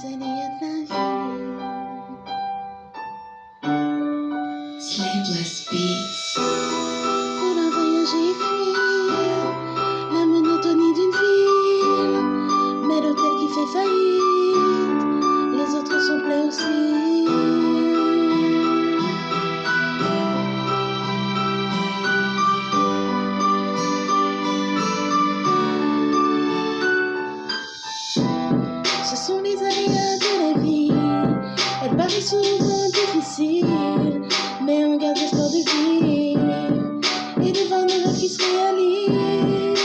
aléas de la vie. Sleepless Beats. Vouloir voyager et fuir la monotonie d'une ville, mais l'hôtel qui fait faillite, les autres sont pleins aussi. Ce sont les aléas de la vie, elles paraissent souvent difficiles, mais on garde l'espoir de vivre et de voir nos rêves qui se réalisent.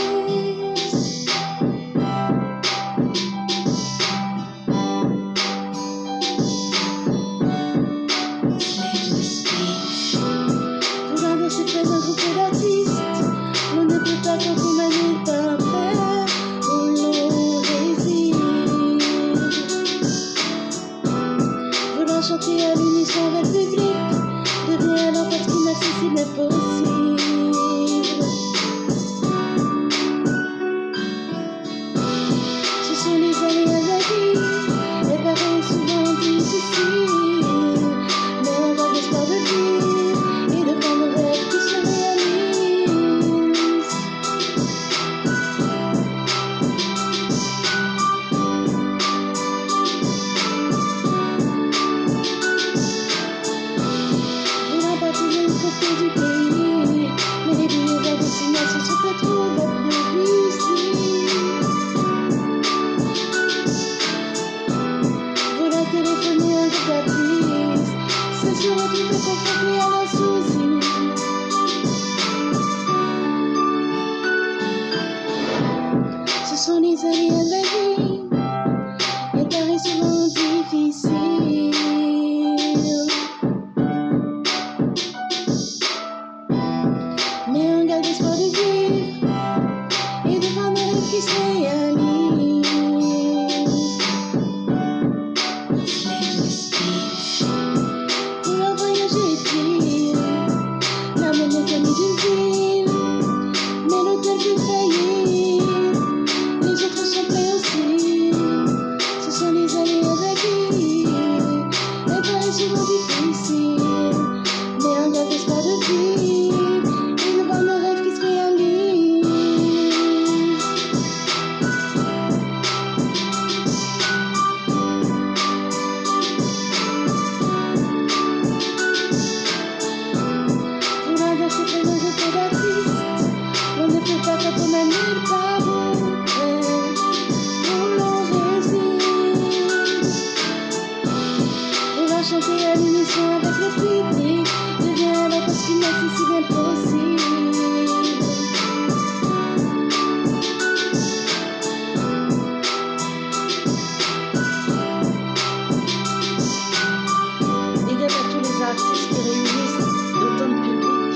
Sleepless Beats. Vouloir danser près d'un groupe d'artistes, on ne peut pas quand on a nulle part près où l'on réside. Vouloir chanter à l'unisson avec le public devient alors presque inaccessible, impossible. Ce sont les aléas de la vie, elles paraissent souvent difficiles, mais on garde l'espoir de vivre et de voir nos rêves qui se réalisent. Vouloir partir de l'autre côté du pays, mais les billets vers destination sont pas trouvables ici. Vouloir téléphoner à un groupe d'artistes, c'est se retrouver confronté à leurs soucis. Ce sont les aléas de la vie, elles paraissent souvent difficiles, mais on garde l'espoir de vivre et de voir nos rêves qui se réalisent. Sleepless Beats. Vouloir voyager et fuir la monotonie d'une ville, mais l'hôtel fait faillite, les autres sont pleins aussi. Ce sont les aléas de la vie, elles paraissent souvent difficiles, mais on garde l'espoir de vivre et de voir nos rêves qui se réalisent. Vouloir danser près d'un groupe d'artistes, on ne peut pas quand on a nulle part où l'on réside. Vouloir chanter à l'unisson avec le public devient alors presque inaccessible, impossible. Big up à tous les artistes qui réunissent autant de public.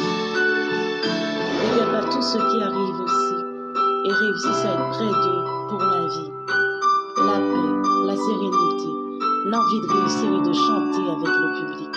Big up à tous ceux qui arrivent aussi et réussissent à être près d'eux pour la vie, la paix, la sérénité, l'envie de réussir et de chanter avec le public.